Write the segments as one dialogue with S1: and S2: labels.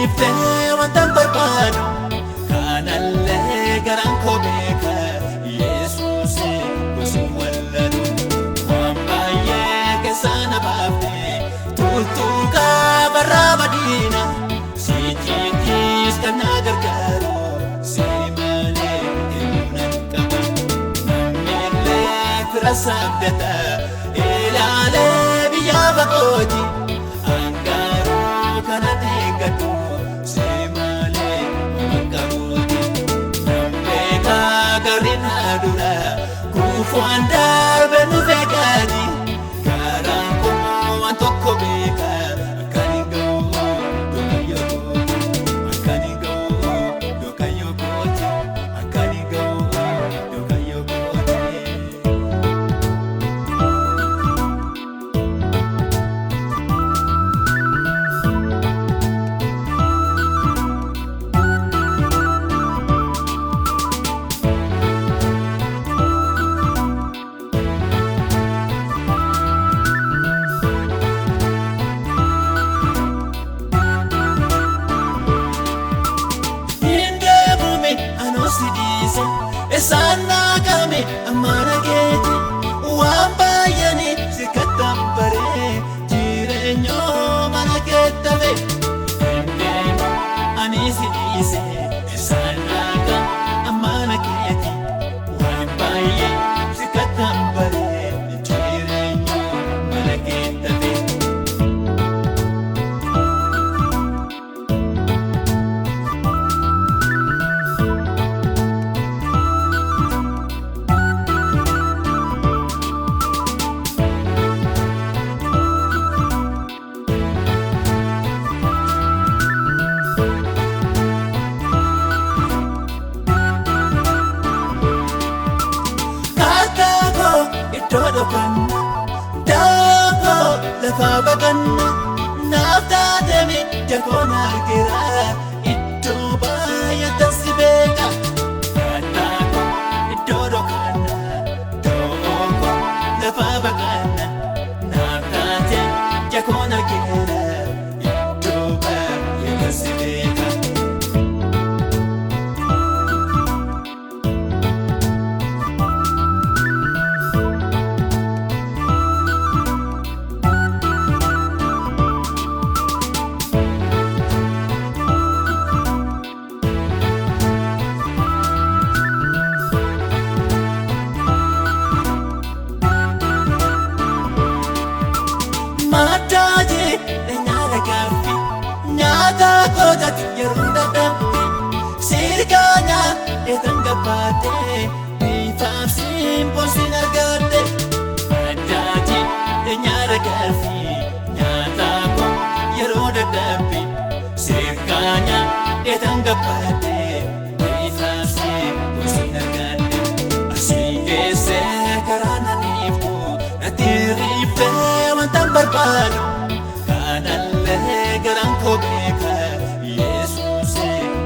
S1: riftee wantan barbaadu kanallee garaan koo beeka Yesuus gosi walladu waan baay'ee keessaa na baafte tuttuqaa barraa madiina siitiitis kan na gargaaru si malee himuunan qaba namnillee fira sabdata ilaalee biyya bakooti angaaruu kanan eeggatu si malee makkabuuti nambeekaa gariin haadura kuufaan darbe nu beekaati karaan koo waan tokko beeka akkan hin ga'u dhokayyoo kooti akkan hin ga'u dhokayyoo kooti akkan hin ga'u dhokayyoo kooti. Esana kame amana geti wambayani sikatambare jirenyo mana ketave anisi ise esana kame amana geti wambayani sikatambare jirenyo mana ketave. Dago lafa baganna nafta demi jakona gira itto baya tasibeka dago itto kana dago lafa baganna nafta demi jakona gira itto baya tasibeka. Mataji lenyara gafi nyata kodat yerunda dampi sirganya etanga pate bifam simple sinargate mataji lenyara gafi nyata ko yerunda dampi sirganya etanga pate bifam simple sinargate asingese karana niftu natirife wantan barbaadu kanallee garaan koo beeka Yesuus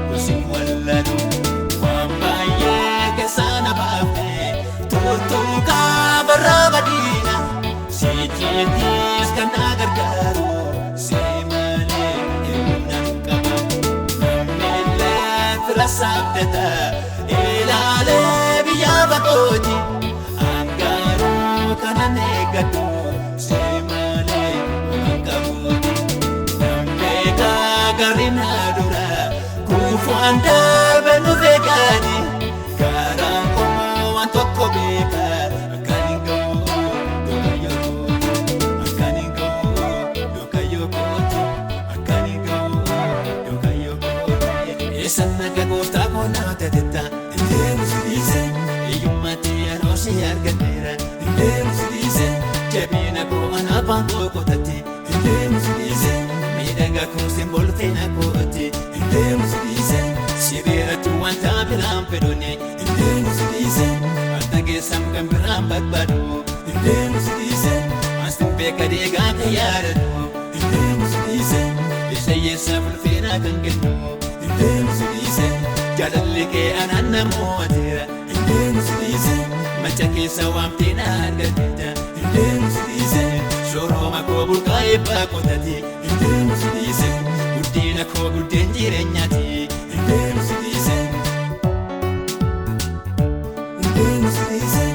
S1: gosi walladu waan baay'ee keessaa na baafte tuttuqaa barraa madiina siitiitis kan na gargaaru si malee himuunan qaba namnillee fira sabdata ilaalee biyya bakooti angaaruu kanan eeggatu si malee makkabuuti nambeekaa gariin haadura kuufaan darbe nu beekaati karaan koo waan tokko beeka akkan hin ga'u dhokayyoo kooti akkan hin ga'u dhokayyoo kooti akkan hin ga'u dhokayyoo kooti. Eessan naga gooftaa koo naa taatetta indeemu si dhiise hiyyummaatti yeroo si argadheera indeemu si dhiise jabina koo anaafaan koo qotate indeemu si dhiise miidhagaa koo simbolteena kooti indeemu si dhiise sibiiratu wanta biraan fedhone indeemu si dhiise adda geessam kan biraan barbaadu indeemu si dhiise astin beeka deegaa kan yaadatu indeemu si dhiise isa yeessaaf ulfeenaa kan kennu indeemu si dhiise jaalalli kee anaan namooteera indeemu si dhiise macha keessa waamtee na argateeta indeemu si dhiise sooroma koo bulqaa eebbaa qotate indeemu si dhiise guddina Diina koo buddeen jireenyaati. Deemu si dhiise. Deemu si dhiise.